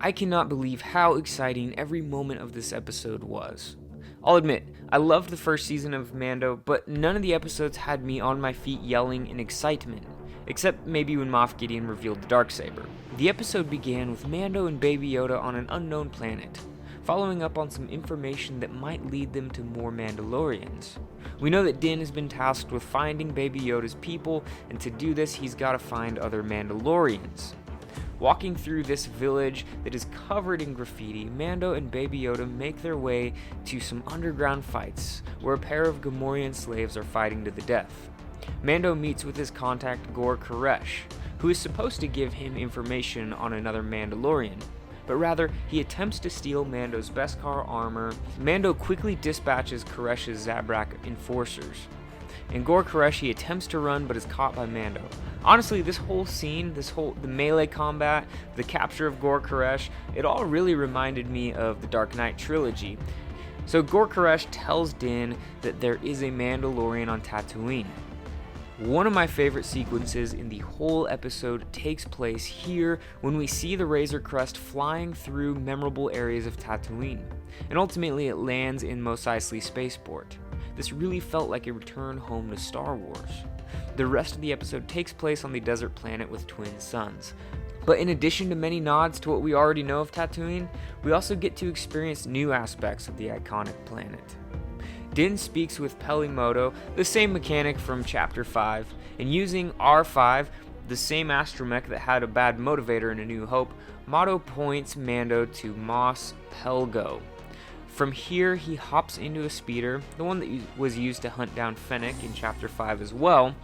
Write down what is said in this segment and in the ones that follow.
I cannot believe how exciting every moment of this episode was. I'll admit, I loved the first season of Mando, but none of the episodes had me on my feet yelling in excitement, except maybe when Moff Gideon revealed the Darksaber. The episode began with Mando and Baby Yoda on an unknown planet, following up on some information that might lead them to more Mandalorians. We know that Din has been tasked with finding Baby Yoda's people, and to do this he's got to find other Mandalorians. Walking through this village that is covered in graffiti, Mando and Baby Yoda make their way to some underground fights, where a pair of Gamorrean slaves are fighting to the death. Mando meets with his contact Gor Koresh, who is supposed to give him information on another Mandalorian, but rather he attempts to steal Mando's Beskar armor. Mando quickly dispatches Koresh's Zabrak enforcers. In Gor Koresh, he attempts to run but is caught by Mando. Honestly, this whole scene, the melee combat, the capture of Gor Koresh, it all really reminded me of the Dark Knight trilogy. So Gor Koresh tells Din that there is a Mandalorian on Tatooine. One of my favorite sequences in the whole episode takes place here when we see the Razor Crest flying through memorable areas of Tatooine, and ultimately it lands in Mos Eisley Spaceport. This really felt like a return home to Star Wars. The rest of the episode takes place on the desert planet with twin suns. But in addition to many nods to what we already know of Tatooine, we also get to experience new aspects of the iconic planet. Din speaks with Pelimoto, the same mechanic from Chapter 5, and using R5, the same astromech that had a bad motivator in A New Hope, Motto points Mando to Mos Pelgo. From here, he hops into a speeder, the one that was used to hunt down Fennec in Chapter 5 as well.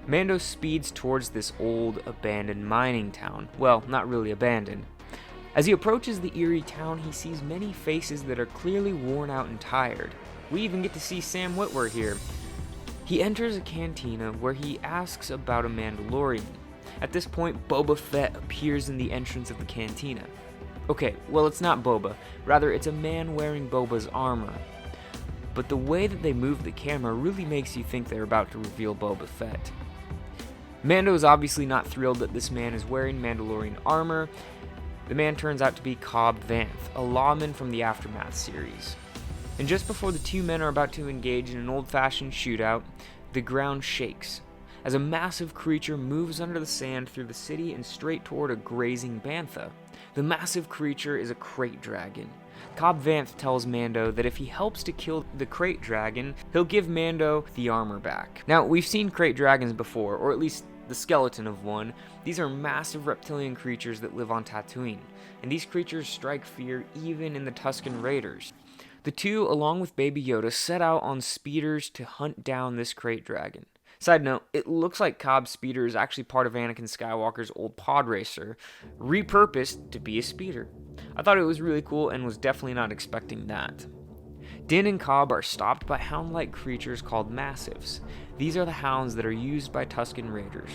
Mando speeds towards this old, abandoned mining town. Well, not really abandoned. As he approaches the eerie town, he sees many faces that are clearly worn out and tired. We even get to see Sam Witwer here. He enters a cantina where he asks about a Mandalorian. At this point, Boba Fett appears in the entrance of the cantina. Okay, well, it's not Boba. Rather, it's a man wearing Boba's armor. But the way that they move the camera really makes you think they're about to reveal Boba Fett. Mando is obviously not thrilled that this man is wearing Mandalorian armor. The man turns out to be Cobb Vanth, a lawman from the Aftermath series. And just before the two men are about to engage in an old-fashioned shootout, the ground shakes, as a massive creature moves under the sand through the city and straight toward a grazing bantha. The massive creature is a crate dragon. Cobb Vanth tells Mando that if he helps to kill the crate dragon, he'll give Mando the armor back. Now, we've seen crate dragons before, or at least the skeleton of one. These are massive reptilian creatures that live on Tatooine, and these creatures strike fear even in the Tusken Raiders. The two, along with Baby Yoda, set out on speeders to hunt down this crate dragon. Side note, it looks like Cobb's speeder is actually part of Anakin Skywalker's old pod racer, repurposed to be a speeder. I thought it was really cool and was definitely not expecting that. Din and Cobb are stopped by hound-like creatures called Massives. These are the hounds that are used by Tusken Raiders.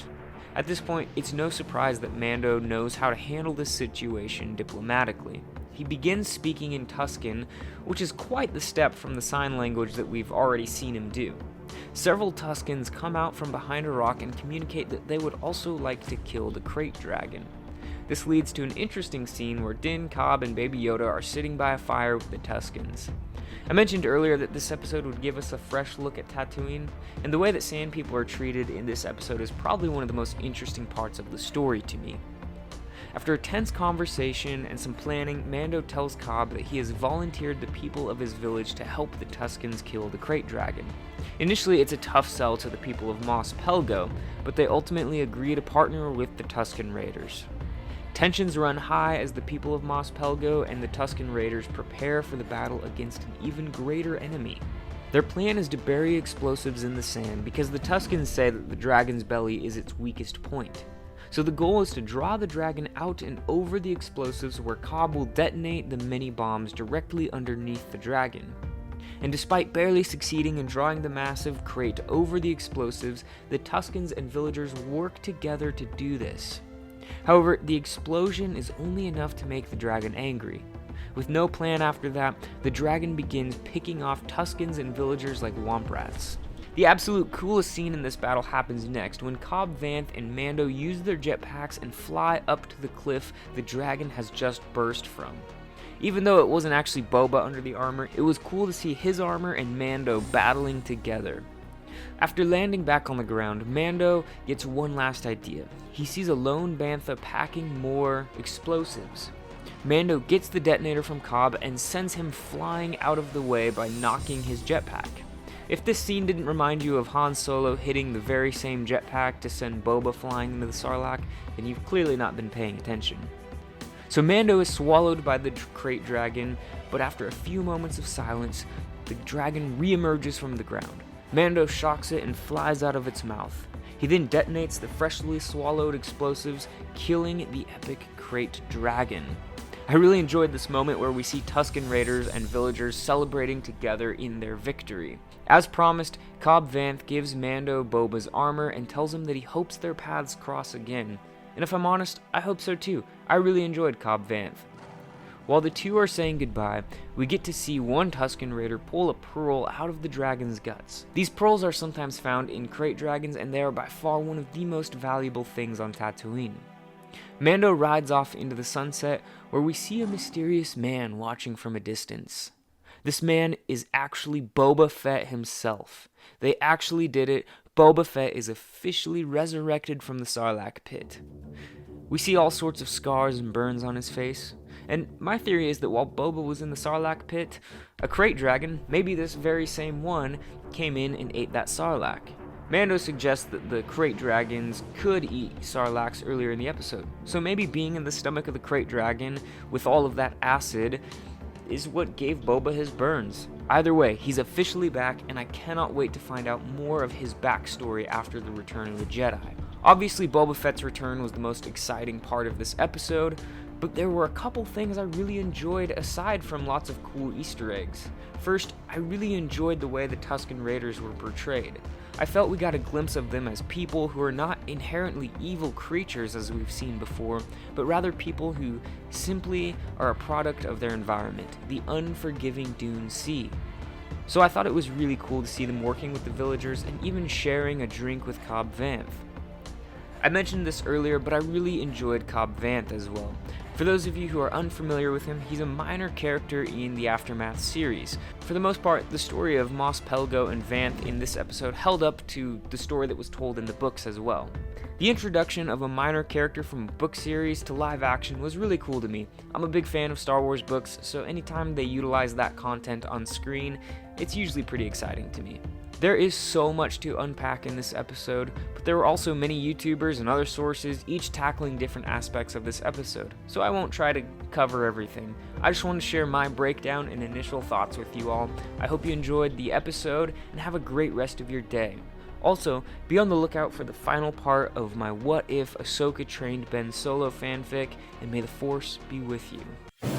At this point, it's no surprise that Mando knows how to handle this situation diplomatically. He begins speaking in Tusken, which is quite the step from the sign language that we've already seen him do. Several Tuskens come out from behind a rock and communicate that they would also like to kill the crate dragon. This leads to an interesting scene where Din, Cobb, and Baby Yoda are sitting by a fire with the Tuskens. I mentioned earlier that this episode would give us a fresh look at Tatooine, and the way that Sand People are treated in this episode is probably one of the most interesting parts of the story to me. After a tense conversation and some planning, Mando tells Cobb that he has volunteered the people of his village to help the Tuskens kill the crate dragon. Initially, it's a tough sell to the people of Mos Pelgo, but they ultimately agree to partner with the Tusken Raiders. Tensions run high as the people of Mos Pelgo and the Tusken Raiders prepare for the battle against an even greater enemy. Their plan is to bury explosives in the sand because the Tuskens say that the dragon's belly is its weakest point. So the goal is to draw the dragon out and over the explosives where Cobb will detonate the mini bombs directly underneath the dragon. And despite barely succeeding in drawing the massive crate over the explosives, the Tuskens and villagers work together to do this. However, the explosion is only enough to make the dragon angry. With no plan after that, the dragon begins picking off Tuskens and villagers like womp rats. The absolute coolest scene in this battle happens next, when Cobb Vanth and Mando use their jetpacks and fly up to the cliff the dragon has just burst from. Even though it wasn't actually Boba under the armor, it was cool to see his armor and Mando battling together. After landing back on the ground, Mando gets one last idea. He sees a lone bantha packing more explosives. Mando gets the detonator from Cobb and sends him flying out of the way by knocking his jetpack. If this scene didn't remind you of Han Solo hitting the very same jetpack to send Boba flying into the Sarlacc, then you've clearly not been paying attention. So Mando is swallowed by the crate dragon, but after a few moments of silence, the dragon re-emerges from the ground. Mando shocks it and flies out of its mouth. He then detonates the freshly swallowed explosives, killing the epic crate dragon. I really enjoyed this moment where we see Tusken Raiders and villagers celebrating together in their victory. As promised, Cobb Vanth gives Mando Boba's armor and tells him that he hopes their paths cross again. And if I'm honest, I hope so too. I really enjoyed Cobb Vanth. While the two are saying goodbye, we get to see one Tusken Raider pull a pearl out of the dragon's guts. These pearls are sometimes found in crate dragons, and they are by far one of the most valuable things on Tatooine. Mando rides off into the sunset, where we see a mysterious man watching from a distance. This man is actually Boba Fett himself. They actually did it. Boba Fett is officially resurrected from the Sarlacc pit. We see all sorts of scars and burns on his face, and my theory is that while Boba was in the Sarlacc pit, a crate dragon, maybe this very same one, came in and ate that Sarlacc. Mando suggests that the crate dragons could eat Sarlaccs earlier in the episode, so maybe being in the stomach of the crate dragon with all of that acid is what gave Boba his burns. Either way, he's officially back, and I cannot wait to find out more of his backstory after the Return of the Jedi. Obviously, Boba Fett's return was the most exciting part of this episode, but there were a couple things I really enjoyed aside from lots of cool Easter eggs. First, I really enjoyed the way the Tusken Raiders were portrayed. I felt we got a glimpse of them as people who are not inherently evil creatures as we've seen before, but rather people who simply are a product of their environment, the unforgiving Dune Sea. So I thought it was really cool to see them working with the villagers and even sharing a drink with Cobb Vanth. I mentioned this earlier, but I really enjoyed Cobb Vanth as well. For those of you who are unfamiliar with him, he's a minor character in the Aftermath series. For the most part, the story of Mos Pelgo and Vanth in this episode held up to the story that was told in the books as well. The introduction of a minor character from a book series to live action was really cool to me. I'm a big fan of Star Wars books, so anytime they utilize that content on screen, it's usually pretty exciting to me. There is so much to unpack in this episode, but there were also many YouTubers and other sources, each tackling different aspects of this episode, so I won't try to cover everything. I just want to share my breakdown and initial thoughts with you all. I hope you enjoyed the episode, and have a great rest of your day. Also, be on the lookout for the final part of my What If Ahsoka Trained Ben Solo fanfic, and may the Force be with you.